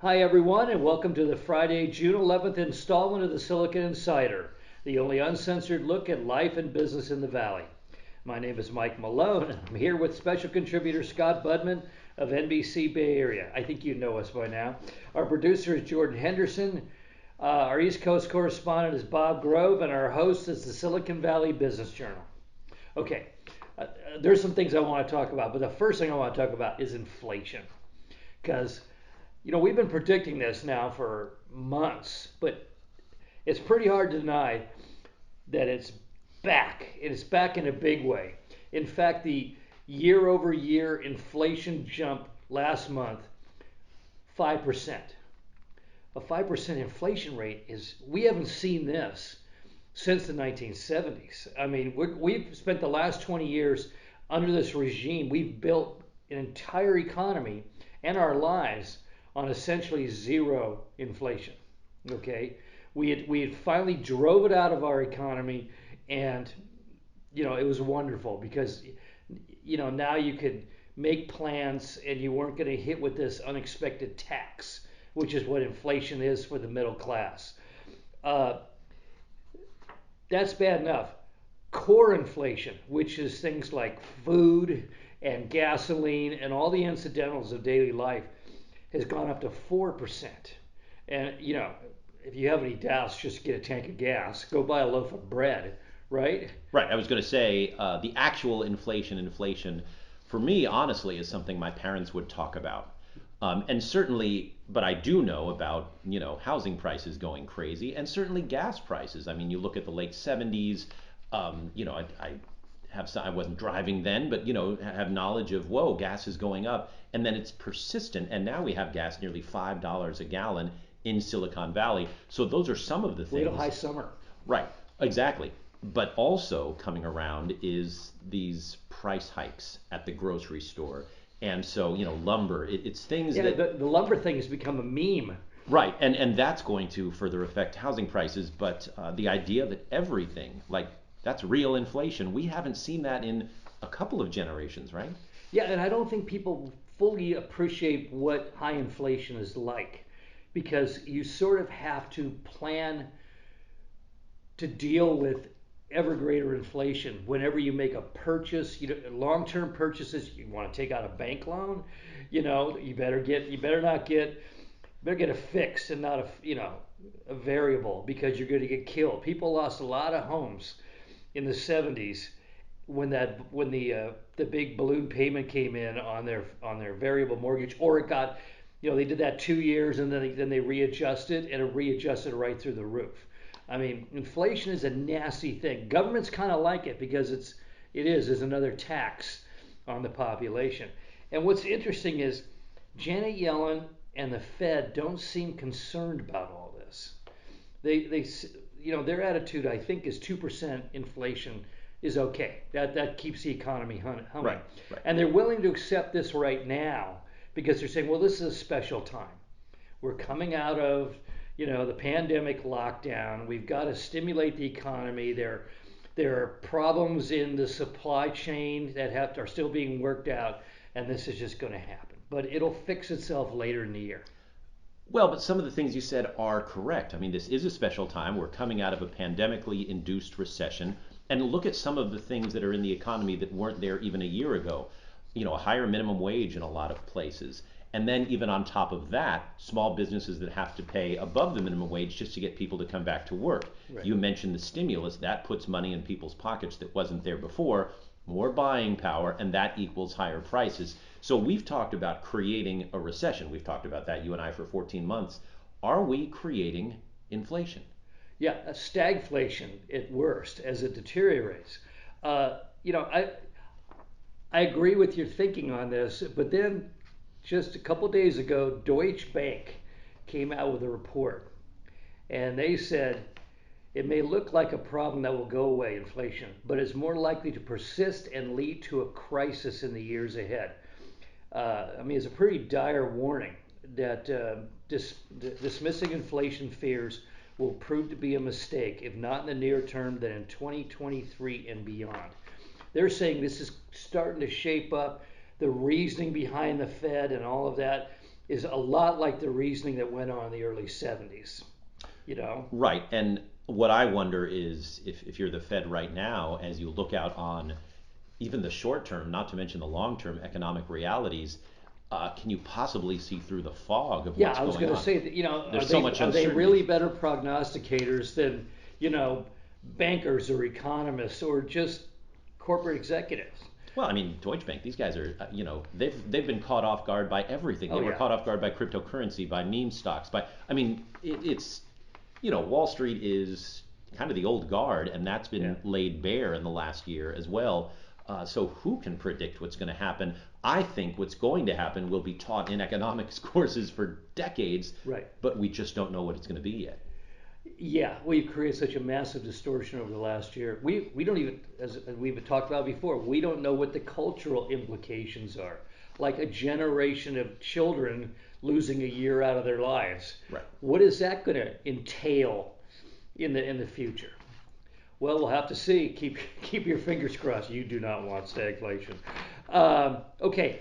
Hi, everyone, and welcome to the Friday, June 11th installment of the Silicon Insider, the only uncensored look at life and business in the Valley. My name is Mike Malone, and I'm here with special contributor Scott Budman of NBC Bay Area. I think you know us by now. Our producer is Jordan Henderson. Our East Coast correspondent is Bob Grove, and our host is the Silicon Valley Business Journal. Okay, there's some things I want to talk about, but the first thing I want to talk about is inflation. Because we've been predicting this now for months, but it's pretty hard to deny that it's back. It's back in a big way. In fact, the year over year inflation jump last month, 5%. A 5% inflation rate we haven't seen this since the 1970s. I mean, we've spent the last 20 years under this regime. We've built an entire economy and our lives on essentially zero inflation. Okay, we had finally drove it out of our economy, and it was wonderful because now you could make plans and you weren't going to hit with this unexpected tax, which is what inflation is for the middle class. That's bad enough. Core inflation, which is things like food and gasoline and all the incidentals of daily life, has gone up to 4%. And, if you have any doubts, just get a tank of gas, go buy a loaf of bread, right? Right. I was going to say the actual inflation, for me, honestly, is something my parents would talk about. And certainly, but I do know about, housing prices going crazy and certainly gas prices. I mean, you look at the late 70s, I have some, I wasn't driving then, but, have knowledge of, whoa, gas is going up. And then it's persistent. And now we have gas nearly $5 a gallon in Silicon Valley. So those are some of the Wait till things. high summer. Right, exactly. But also coming around is these price hikes at the grocery store. And so, lumber, it's things Yeah, that, the lumber thing has become a meme. right, and that's going to further affect housing prices. But the idea that everything, like, that's real inflation, we haven't seen that in a couple of generations, right? Yeah, and I don't think people fully appreciate what high inflation is like because you sort of have to plan to deal with ever greater inflation whenever you make a purchase. Long-term purchases, you want to take out a bank loan, you better get a fixed and not a variable, because you're going to get killed. People lost a lot of homes in the 70s when the big balloon payment came in on their variable mortgage, or it got, they did that 2 years and then they readjusted, and it readjusted right through the roof. I mean, inflation is a nasty thing. Governments kind of like it because it is another tax on the population. And what's interesting is Janet Yellen and the Fed don't seem concerned about all this. They their attitude, I think, is 2% inflation is okay. That keeps the economy humming. Right, right. And they're willing to accept this right now because they're saying, well, this is a special time. We're coming out of the pandemic lockdown. We've got to stimulate the economy. There are problems in the supply chain that are still being worked out, and this is just going to happen. But it'll fix itself later in the year. Well, but some of the things you said are correct. I mean, this is a special time. We're coming out of a pandemically induced recession. And look at some of the things that are in the economy that weren't there even a year ago. A higher minimum wage in a lot of places. And then, even on top of that, small businesses that have to pay above the minimum wage just to get people to come back to work. Right. You mentioned the stimulus. That puts money in people's pockets that wasn't there before, more buying power, and that equals higher prices. So we've talked about creating a recession. We've talked about that, you and I, for 14 months. Are we creating inflation? Yeah, a stagflation at worst as it deteriorates. I agree with your thinking on this, but then just a couple days ago, Deutsche Bank came out with a report, and they said it may look like a problem that will go away, inflation, but it's more likely to persist and lead to a crisis in the years ahead. It's a pretty dire warning that dismissing inflation fears will prove to be a mistake, if not in the near term, then in 2023 and beyond. They're saying this is starting to shape up the reasoning behind the Fed and all of that. is a lot like the reasoning that went on in the early 70s, you know? Right. And what I wonder is if you're the Fed right now, as you look out on even the short term, not to mention the long term economic realities, can you possibly see through the fog of Yeah, what's I was going going to on? say that, There's so much are they uncertainty. really better prognosticators than, bankers or economists or just corporate executives? Well, I mean, Deutsche Bank, these guys are, they've been caught off guard by everything. They Oh were yeah. caught off guard by cryptocurrency, by meme stocks, by, I mean, it's, Wall Street is kind of the old guard, and that's Yeah. been laid bare in the last year as well. So who can predict what's going to happen? I think what's going to happen will be taught in economics courses for decades, Right. but we just don't know what it's going to be yet. Yeah, we've created such a massive distortion over the last year. We don't even, as we've talked about before, we don't know what the cultural implications are. Like a generation of children losing a year out of their lives. Right. What is that going to entail in the future? Well, we'll have to see. Keep your fingers crossed. You do not want stagflation. Okay,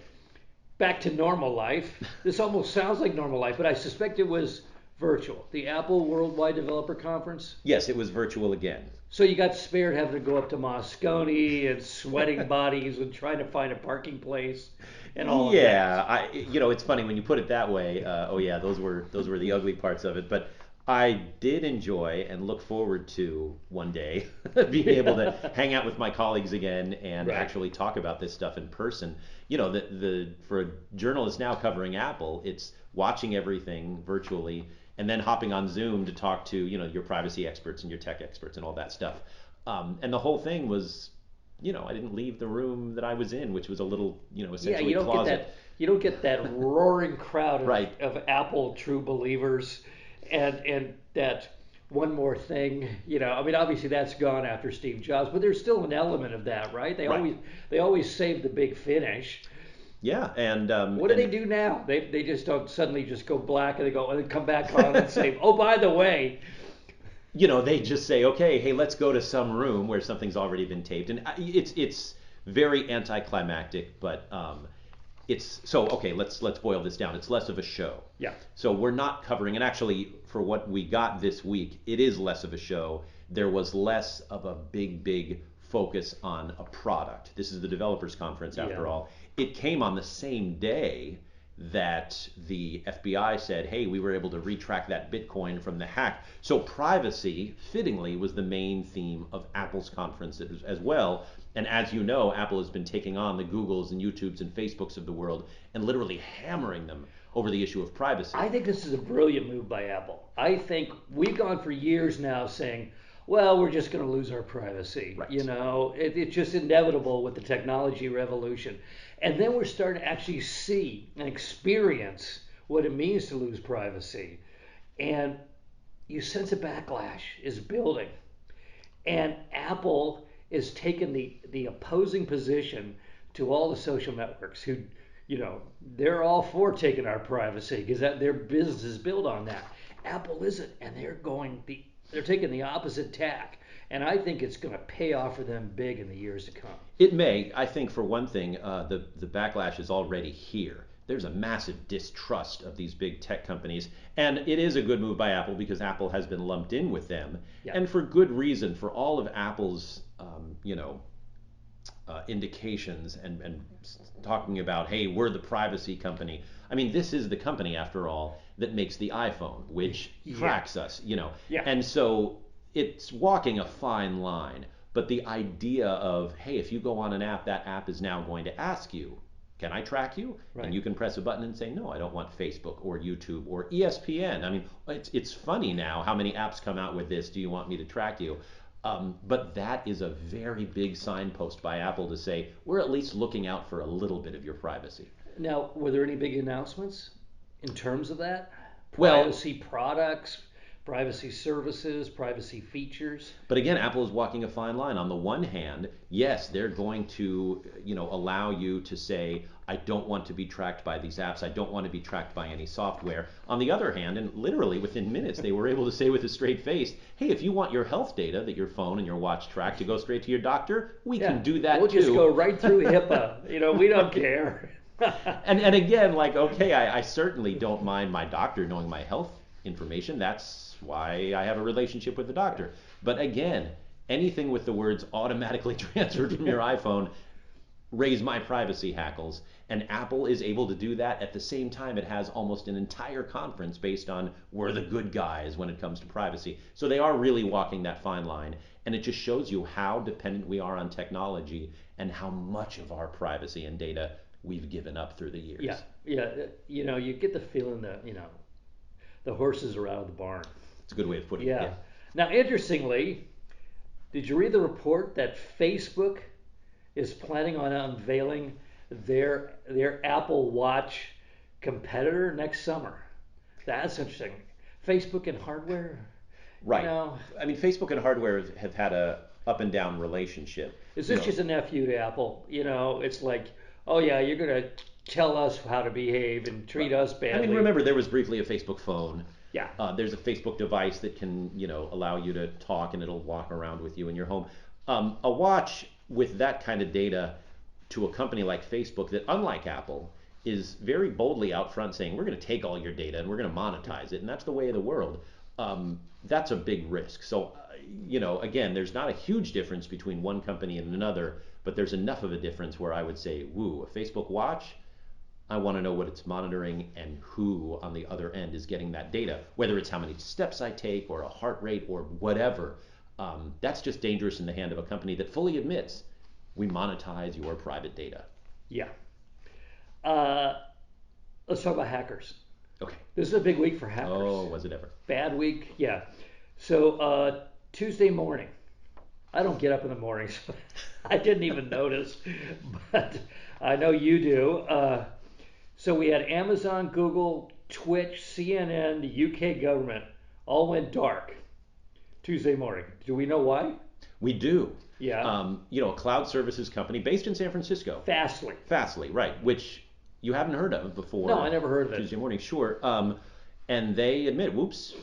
back to normal life. This almost sounds like normal life, but I suspect it was virtual. The Apple Worldwide Developer Conference. Yes, it was virtual again. So you got spared having to go up to Moscone and sweating bodies and trying to find a parking place and all of that. Yeah, it's funny when you put it that way. Oh yeah, those were the ugly parts of it. But I did enjoy and look forward to one day being able to hang out with my colleagues again and Right. actually talk about this stuff in person. The for a journalist now covering Apple, it's watching everything virtually and then hopping on Zoom to talk to your privacy experts and your tech experts and all that stuff. And the whole thing was I didn't leave the room that I was in, which was a little, Yeah, essentially closet. you don't get that roaring crowd Right. of Apple true believers and that one more thing, I mean obviously that's gone after Steve Jobs, but there's still an element of that, right? Right. They always save the big finish. Yeah, and What do they do now? They just don't suddenly just go black and they go and then come back on and say, "Oh, by the way." they just say, okay, hey, let's go to some room where something's already been taped, and it's very anticlimactic, but it's so okay. Let's boil this down. It's less of a show. Yeah. So we're not covering, and actually, for what we got this week, it is less of a show. There was less of a big focus on a product. This is the developers conference after Yeah. all. It came on the same day that the FBI said, hey, we were able to retrack that Bitcoin from the hack. So privacy, fittingly, was the main theme of Apple's conference as well. And as you know, Apple has been taking on the Googles and YouTubes and Facebooks of the world and literally hammering them over the issue of privacy. I think this is a brilliant move by Apple. I think we've gone for years now saying, well, we're just going to lose our privacy. Right. It's just inevitable with the technology revolution. And then we're starting to actually see and experience what it means to lose privacy. And you sense a backlash is building. And Apple is taking the opposing position to all the social networks who, they're all for taking our privacy because their business is built on that. Apple isn't, and they're taking the opposite tack. And I think it's going to pay off for them big in the years to come. It may. I think for one thing, the backlash is already here. There's a massive distrust of these big tech companies, and it is a good move by Apple because Apple has been lumped in with them, Yeah. and for good reason. For all of Apple's, indications and talking about, hey, we're the privacy company. I mean, this is the company, after all, that makes the iPhone, which tracks us, Yeah. And so it's walking a fine line. But the idea of, hey, if you go on an app, that app is now going to ask you, can I track you? Right. And you can press a button and say, no, I don't want Facebook or YouTube or ESPN. I mean, it's funny now how many apps come out with this. Do you want me to track you? But that is a very big signpost by Apple to say, we're at least looking out for a little bit of your privacy. Now, were there any big announcements in terms of that? Well- Privacy products, privacy services, privacy features. But again, Apple is walking a fine line. On the one hand, yes, they're going to, allow you to say, I don't want to be tracked by these apps. I don't want to be tracked by any software. On the other hand, and literally within minutes, they were able to say with a straight face, hey, if you want your health data that your phone and your watch track to go straight to your doctor, we can do that We'll too. just go right through HIPAA. We don't care. And again, like, okay, I certainly don't mind my doctor knowing my health information. That's why I have a relationship with the doctor. But again, anything with the words automatically transferred from your iPhone raise my privacy hackles. And Apple is able to do that at the same time it has almost an entire conference based on we're the good guys when it comes to privacy. So they are really walking that fine line. And it just shows you how dependent we are on technology and how much of our privacy and data we've given up through the years. Yeah, yeah. You get the feeling that the horses are out of the barn. It's a good way of putting it. Yeah. Yeah. Now, interestingly, did you read the report that Facebook is planning on unveiling their Apple Watch competitor next summer? That's interesting. Facebook and hardware. Right. You know, I mean, Facebook and hardware have had a up and down relationship. is You this know, just a nephew to Apple? It's like, oh yeah, you're gonna tell us how to behave and treat us I badly. mean, remember there was briefly a Facebook phone. Yeah. There's a Facebook device that can, allow you to talk and it'll walk around with you in your home. A watch with that kind of data to a company like Facebook that, unlike Apple, is very boldly out front saying we're going to take all your data and we're going to monetize it, and that's the way of the world. That's a big risk. So, again, there's not a huge difference between one company and another, but there's enough of a difference where I would say, woo, a Facebook watch, I want to know what it's monitoring and who on the other end is getting that data, whether it's how many steps I take or a heart rate or whatever. That's just dangerous in the hand of a company that fully admits we monetize your private data. Yeah. Uh, let's talk about hackers. Okay. This is a big week for hackers. Oh, was it ever? Bad week, yeah. So Tuesday morning, I don't get up in the mornings. I didn't even notice, but I know you do. So we had Amazon, Google, Twitch, CNN, the UK government all went dark Tuesday morning. Do we know why? We do. Yeah. A cloud services company based in San Francisco. Fastly. Fastly, right, which you haven't heard of before. No, I never heard of it. Tuesday morning, sure. And they admit, whoops,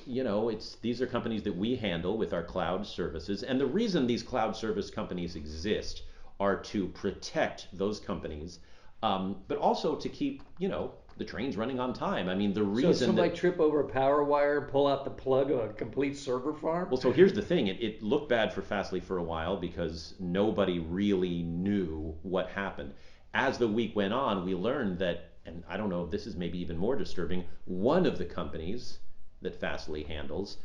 these are companies that we handle with our cloud services. And the reason these cloud service companies exist are to protect those companies, but also to keep, the trains running on time. I mean, the reason So somebody trip over a power wire, pull out the plug of a complete server farm? Well, so here's the thing. It looked bad for Fastly for a while because nobody really knew what happened. As the week went on, we learned that, and I don't know if this is maybe even more disturbing, one of the companies that Fastly handles,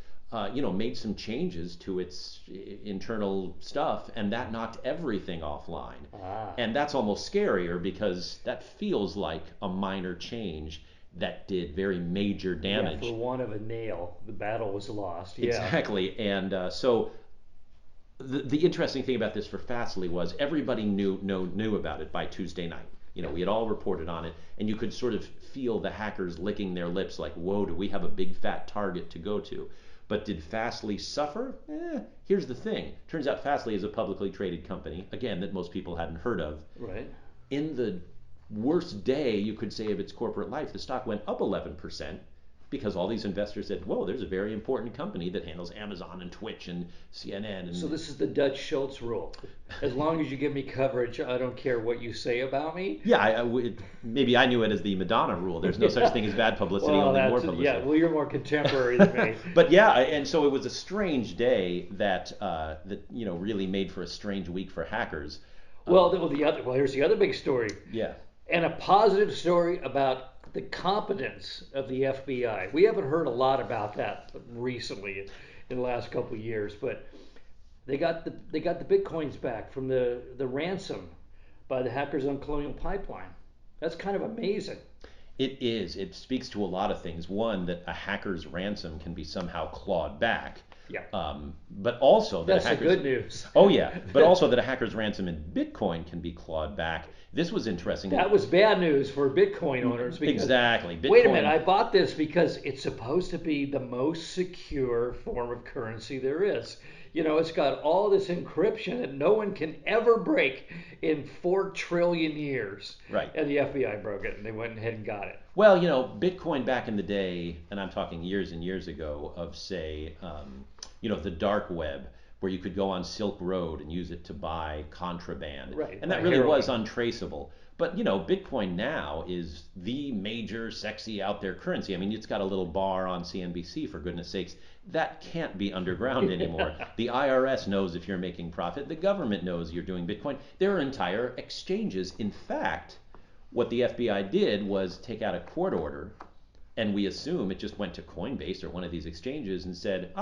made some changes to its internal stuff, and that knocked everything offline. And that's almost scarier because that feels like a minor change that did very major damage. Yeah, for want of a nail, the battle was lost. Yeah. Exactly. And so the interesting thing about this for Fastly was everybody knew about it by Tuesday night. We had all reported on it, and you could sort of feel the hackers licking their lips like, whoa, do we have a big fat target to go to? But did Fastly suffer? Here's the thing. Turns out Fastly is a publicly traded company, again, that most people hadn't heard of. Right. In the worst day, you could say, of its corporate life, the stock went up 11% because all these investors said, whoa, there's a very important company that handles Amazon and Twitch and CNN. And So this is the Dutch Schultz rule. As long as you give me coverage, I don't care what you say about me. Yeah, maybe I knew it as the Madonna rule. There's no such thing as bad publicity, Well, only more publicity. yeah, well, you're more contemporary than me. But yeah, and so it was a strange day that really made for a strange week for hackers. Here's the other big story. Yeah. And a positive story about the competence of the FBI. We haven't heard a lot about that recently in the last couple of years, but they got the bitcoins back from the ransom by the hackers on Colonial Pipeline. That's kind of amazing. It is. It speaks to a lot of things. One, that a hacker's ransom can be somehow clawed back. Yeah. But also that That's the good news. Oh yeah. But also that a hacker's ransom in Bitcoin can be clawed back. This was interesting. That was bad news for Bitcoin owners. Because, exactly. Bitcoin, wait a minute, I bought this because it's supposed to be the most secure form of currency there is. It's got all this encryption that no one can ever break in 4 trillion years. Right. And the FBI broke it, and they went ahead and got it. Well, Bitcoin back in the day, and I'm talking years and years ago, of say, the dark web, where you could go on Silk Road and use it to buy contraband. Right, And by that really was heroin. untraceable. But Bitcoin now is the major sexy out there currency. I mean, it's got a little bar on CNBC, for goodness sakes. That can't be underground anymore. The IRS knows if you're making profit. The government knows you're doing Bitcoin. There are entire exchanges. In fact, what the FBI did was take out a court order, and we assume it just went to Coinbase or one of these exchanges and said,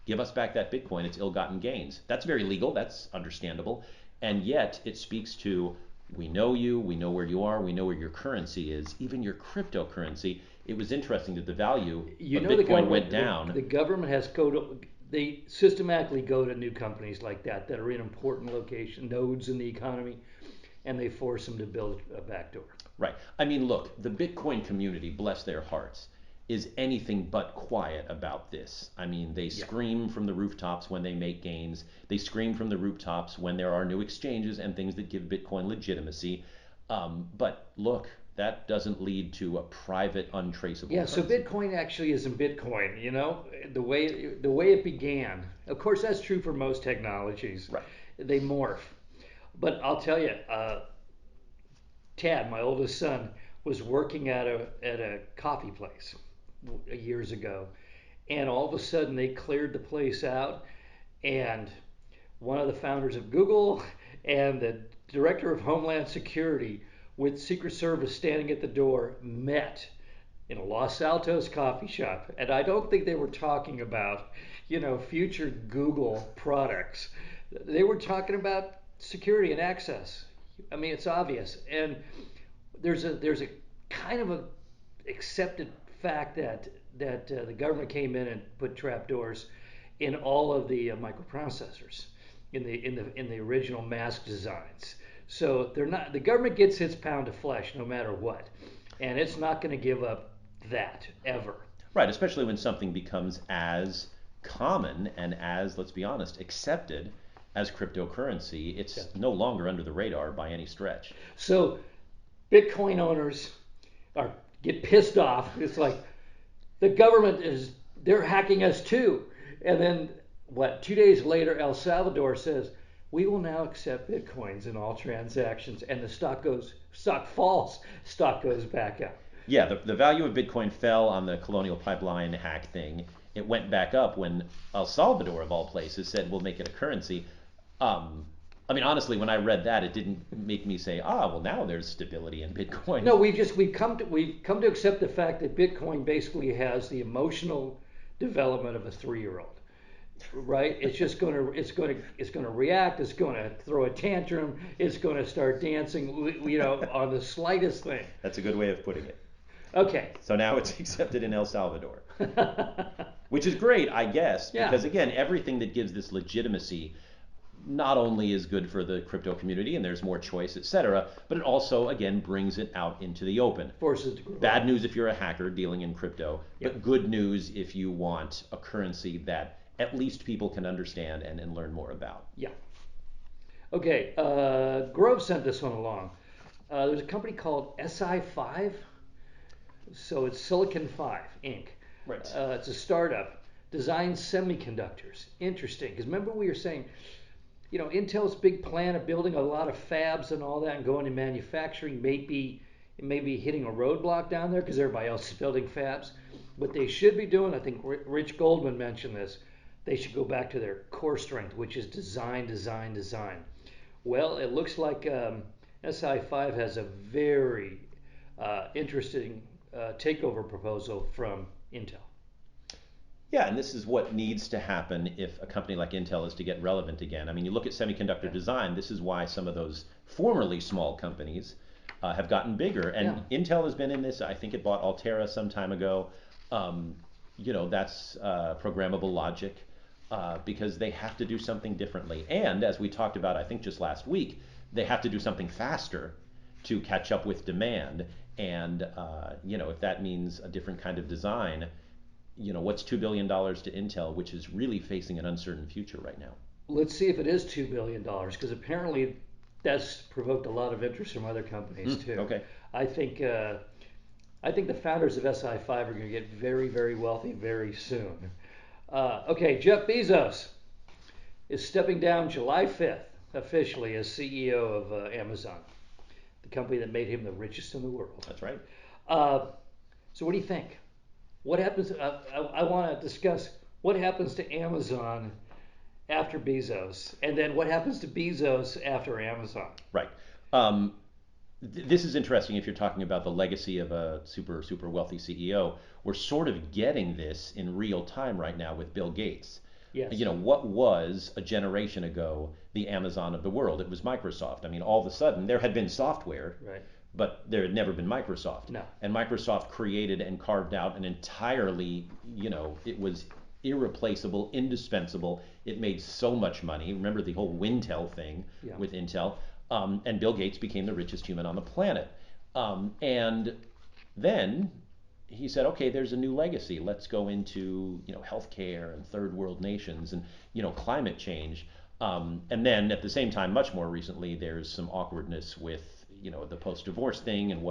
give us back that Bitcoin, it's ill-gotten gains. That's very legal, that's understandable, and yet it speaks to, we know you, we know where you are, we know where your currency is, even your cryptocurrency. It was interesting that the value You of know, the Bitcoin government, went down. the government has they systematically go to new companies like that are in important location nodes in the economy, and they force them to build a backdoor. Right. I mean, look, the Bitcoin community, bless their hearts, is anything but quiet about this. I mean, they Yeah. scream from the rooftops when they make gains. They scream from the rooftops when there are new exchanges and things that give Bitcoin legitimacy. But look, that doesn't lead to a private, untraceable Yeah, so currency. Bitcoin actually isn't Bitcoin, the way it began. Of course, that's true for most technologies. Right. They morph. But I'll tell you, Tad, my oldest son, was working at a coffee place years ago, and all of a sudden they cleared the place out, and one of the founders of Google and the director of Homeland Security, with Secret Service standing at the door, met in a Los Altos coffee shop. And I don't think they were talking about, future Google products. They were talking about security and access. I mean, it's obvious. And there's a kind of a accepted fact that the government came in and put trapdoors in all of the microprocessors in the original mask designs. So the government gets its pound of flesh no matter what, and it's not going to give up that ever. Right, especially when something becomes as common and as, let's be honest, accepted as cryptocurrency. It's Yeah. no longer under the radar by any stretch. So Bitcoin owners are get pissed off. It's like the government they're hacking us too. And then 2 days later, El Salvador says we will now accept Bitcoins in all transactions, and the stock falls, stock goes back up. Yeah, the value of Bitcoin fell on the Colonial Pipeline hack thing. It went back up when El Salvador, of all places, said we'll make it a currency. Um, I mean, honestly, when I read that, it didn't make me say, well, now there's stability in Bitcoin. No, we've come to accept the fact that Bitcoin basically has the emotional development of a 3-year-old. Right? It's going to react. It's going to throw a tantrum. It's going to start dancing. On the slightest thing. That's a good way of putting it. Okay. So now it's accepted in El Salvador, which is great, I guess, Yeah. because again, everything that gives this legitimacy not only is good for the crypto community and there's more choice, etc., but it also, again, brings it out into the open. Forces to grow. Bad news if you're a hacker dealing in crypto, Yeah. but good news if you want a currency that at least people can understand and learn more about. Yeah. Okay. Grove sent this one along. There's a company called SI5. So it's Silicon 5 Inc. Right. It's a startup. Designs semiconductors. Interesting. Because remember we were saying, Intel's big plan of building a lot of fabs and all that and going to manufacturing may be hitting a roadblock down there because everybody else is building fabs. What they should be doing, I think Rich Goldman mentioned this, they should go back to their core strength, which is design, design, design. Well, it looks like SI5 has a very interesting takeover proposal from Intel. Yeah, and this is what needs to happen if a company like Intel is to get relevant again. I mean, you look at semiconductor design, this is why some of those formerly small companies have gotten bigger. And Intel has been in this. I think it bought Altera some time ago. That's programmable logic because they have to do something differently. And as we talked about, I think just last week, they have to do something faster to catch up with demand. And, if that means a different kind of design, what's $2 billion to Intel, which is really facing an uncertain future right now. Let's see if it is $2 billion, because apparently that's provoked a lot of interest from other companies too. Okay. I think the founders of SI5 are going to get very, very wealthy very soon. Okay, Jeff Bezos. is stepping down July 5th officially as CEO of Amazon, the company that made him the richest in the world. That's right. Uh, so what do you think? What happens? I want to discuss what happens to Amazon after Bezos, and then what happens to Bezos after Amazon. Right. This is interesting if you're talking about the legacy of a super wealthy CEO. We're sort of getting this in real time right now with Bill Gates. Yes. You know, what was a generation ago the Amazon of the world? It was Microsoft. I mean, all of a sudden there had been software, Right. but there had never been Microsoft. No. And Microsoft created and carved out an entirely, it was irreplaceable, indispensable. It made so much money. Remember the whole Wintel thing Yeah. with Intel? And Bill Gates became the richest human on the planet. And then he said, okay, there's a new legacy. Let's go into healthcare and third world nations and climate change. And then at the same time, much more recently, there's some awkwardness with the post-divorce thing and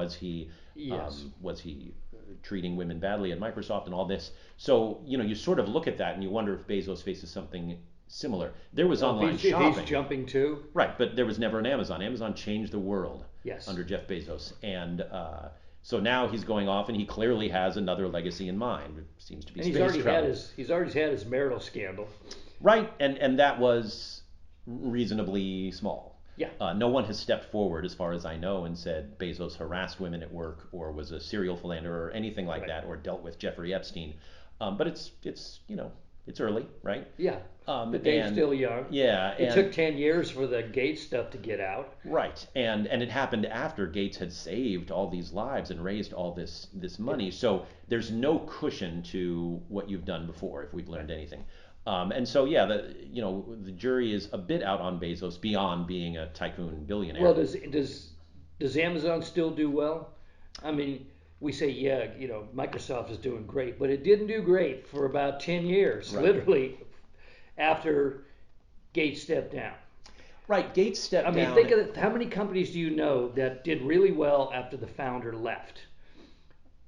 Yes. was he treating women badly at Microsoft and all this. So you sort of look at that and you wonder if Bezos faces something similar. There was online If shopping. he's jumping too. Right, but there was never an Amazon. Amazon changed the world Yes. under Jeff Bezos, and so now he's going off, and he clearly has another legacy in mind. It seems to be And space travel. he's already had his marital scandal. Right, and that was reasonably small. Yeah. No one has stepped forward, as far as I know, and said Bezos harassed women at work, or was a serial philanderer, or anything like Right. that, or dealt with Jeffrey Epstein. But it's early, right? Yeah. But Dave's still young. Yeah, It took 10 years for the Gates stuff to get out. right, and it happened after Gates had saved all these lives and raised all this money. So there's no cushion to what you've done before, if we've learned anything. And so yeah, the jury is a bit out on Bezos beyond being a tycoon billionaire. Well, does Amazon still do well? I mean, we say Microsoft is doing great, but it didn't do great for about 10 years, Right. literally, after Gates stepped down. Right, Gates stepped I mean, down. think of it. How many companies do you know that did really well after the founder left?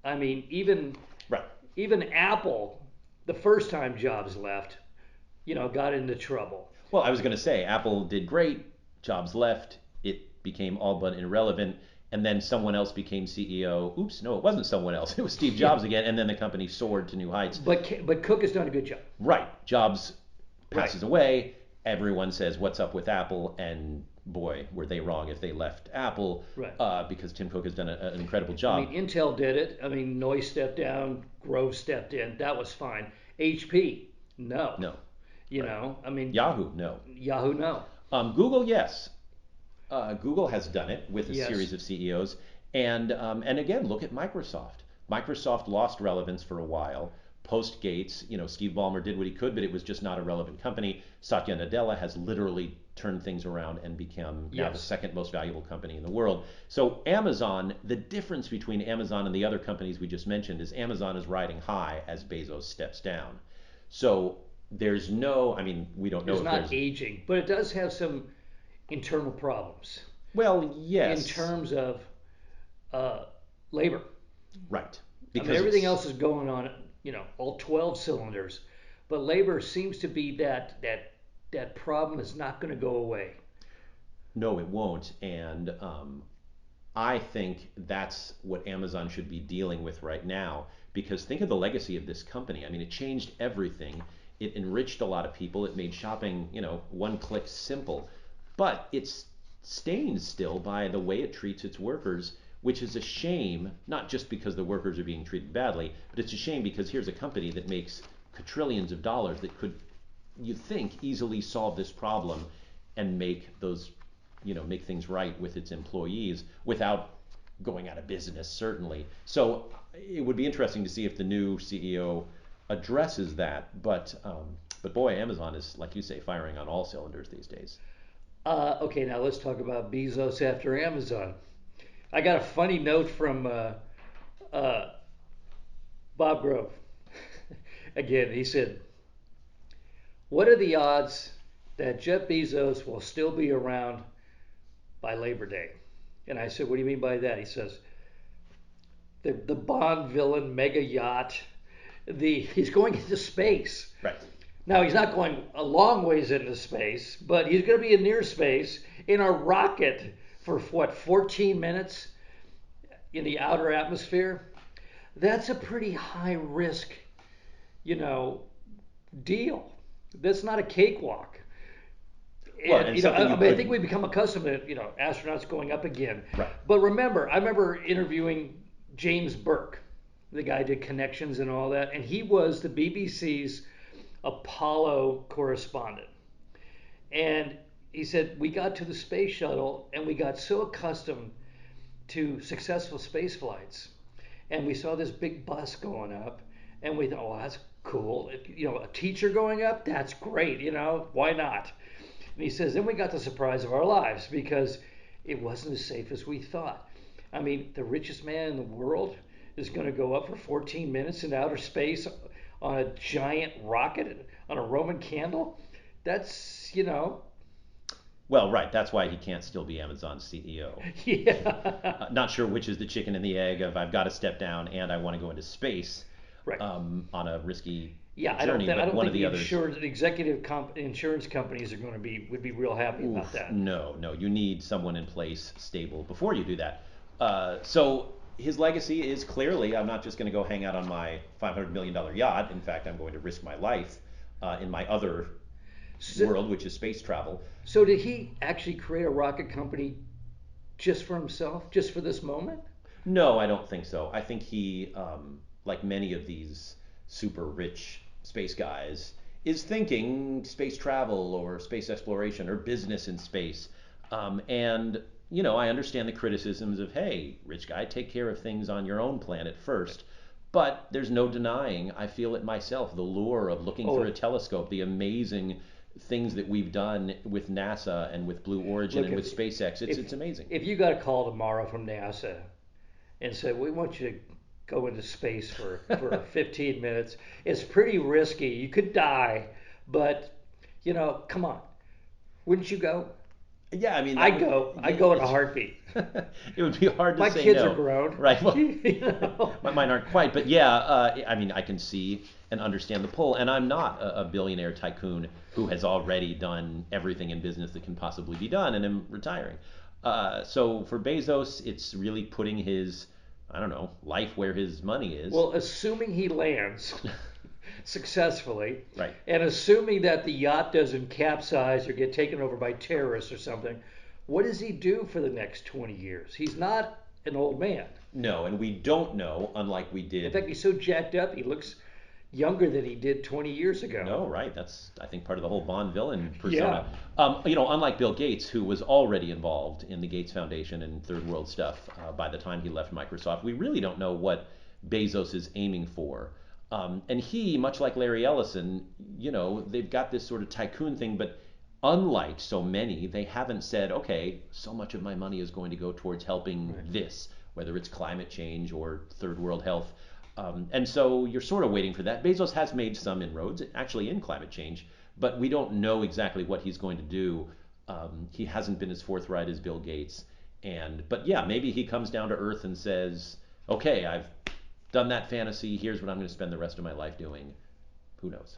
I mean, Right. even Apple, the first time Jobs left, got into trouble. Well, I was going to say Apple did great. Jobs left. It became all but irrelevant. And then someone else became CEO. Oops, no, it wasn't someone else. It was Steve Jobs again. And then the company soared to new heights. But Cook has done a good job. Right. Jobs passes Right. away. Everyone says, "What's up with Apple?" And boy, were they wrong if they left Apple. Right. Because Tim Cook has done an incredible I job. mean, Intel did it. I mean, Noyce stepped down, Grove stepped in. That was fine. HP, no. No. I mean, Yahoo, no. Yahoo, no. Google, yes. Google has done it with a Yes. series of CEOs, and again, look at Microsoft. Microsoft lost relevance for a while. Post Gates, Steve Ballmer did what he could, but it was just not a relevant company. Satya Nadella has literally turned things around and become now the Yes. second most valuable company in the world. So Amazon, the difference between Amazon and the other companies we just mentioned is Amazon is riding high as Bezos steps down. So there's no, I mean, we don't know It's if not there's. aging, but it does have some internal problems Well, yes. in terms of labor. Right. I mean, everything else is going on, all 12 cylinders, but labor seems to be that problem is not going to go away. No, it won't. And I think that's what Amazon should be dealing with right now. Because think of the legacy of this company. I mean, it changed everything. It enriched a lot of people. It made shopping, one click simple. But it's stained still by the way it treats its workers, which is a shame, not just because the workers are being treated badly, but it's a shame because here's a company that makes quadrillions of dollars that could, you think, easily solve this problem and make those, make things right with its employees without going out of business, certainly. So it would be interesting to see if the new CEO addresses that. But boy, Amazon is, like you say, firing on all cylinders these days. Okay, now let's talk about Bezos after Amazon. I got a funny note from Bob Grove. Again, he said, "What are the odds that Jeff Bezos will still be around by Labor Day?" And I said, "What do you mean by that?" He says, "The Bond villain mega yacht, he's going into space." Right. Now, he's not going a long ways into space, but he's going to be in near space in a rocket for what, 14 minutes in the outer atmosphere? That's a pretty high risk, you know, deal. That's not a cakewalk. Well, And and you know, something you I could. think we've become accustomed to astronauts going up again. Right. But remember, I remember interviewing James Burke, the guy who did Connections and all that, and he was the BBC's Apollo correspondent. And he said we got to the space shuttle and we got so accustomed to successful space flights, and we saw this big bus going up, and we thought, oh, that's cool. If, a teacher going up, that's great. Why not? And he says, then we got the surprise of our lives because it wasn't as safe as we thought. I mean, the richest man in the world is going to go up for 14 minutes in outer space on a giant rocket on a Roman candle. That's, Well, right. That's why he can't still be Amazon's CEO. yeah. Not sure which is the chicken and the egg of I've got to step down and I want to go into space Right. On a risky Yeah, journey. I But don't one think of the others. executive insurance companies would be real happy about that. No. You need someone in place stable before you do that. So his legacy is clearly I'm not just going to go hang out on my $500 million yacht. In fact, I'm going to risk my life in my other world, which is space travel. So did he actually create a rocket company just for himself, just for this moment? No, I don't think so. I think he, like many of these super rich space guys, is thinking space travel or space exploration or business in space. And, I understand the criticisms of, hey, rich guy, take care of things on your own planet first. But there's no denying, I feel it myself, the lure of looking Oh, through a telescope, the amazing things that we've done with NASA and with Blue Origin look, and with SpaceX. if It's amazing. if you got a call tomorrow from NASA and said we want you to go into space for 15 minutes, it's pretty risky. You could die, but come on, wouldn't you go? Yeah, I mean, I go. I go in a heartbeat. it would be hard to My say kids no. are grown. Right. Well, You know? mine aren't quite, but yeah, I mean, I can see and understand the pull. And I'm not a billionaire tycoon who has already done everything in business that can possibly be done and am retiring. So for Bezos, it's really putting his, I don't know, life where his money is. Well, assuming he lands successfully, Right. and assuming that the yacht doesn't capsize or get taken over by terrorists or something, what does he do for the next 20 years? He's not an old man. No, and we don't know, unlike we In did. fact, he's so jacked up, he looks younger than he did 20 years ago. No, right. That's, I think, part of the whole Bond villain Yeah. persona. Unlike Bill Gates, who was already involved in the Gates Foundation and third world stuff by the time he left Microsoft, we really don't know what Bezos is aiming for. And he, much like Larry Ellison, they've got this sort of tycoon thing, but unlike so many, they haven't said, okay, so much of my money is going to go towards helping this, whether it's climate change or third world health. And so you're sort of waiting for that. Bezos has made some inroads, actually, in climate change, but we don't know exactly what he's going to do. He hasn't been as forthright as Bill Gates. But yeah, maybe he comes down to earth and says, okay, I've done that fantasy. Here's what I'm going to spend the rest of my life doing. Who knows?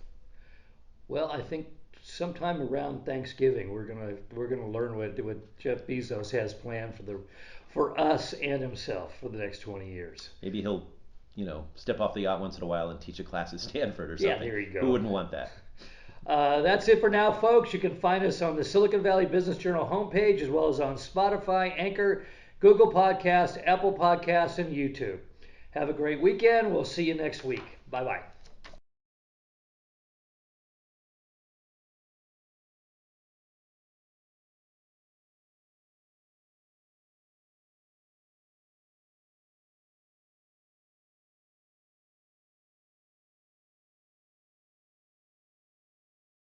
Well, I think sometime around Thanksgiving we're gonna learn what Jeff Bezos has planned for us and himself for the next 20 years. Maybe he'll, step off the yacht once in a while and teach a class at Stanford or Yeah, something. there you go. Who wouldn't want that? That's it for now, folks. You can find us on the Silicon Valley Business Journal homepage, as well as on Spotify, Anchor, Google Podcasts, Apple Podcasts, and YouTube. Have a great weekend. We'll see you next week. Bye-bye.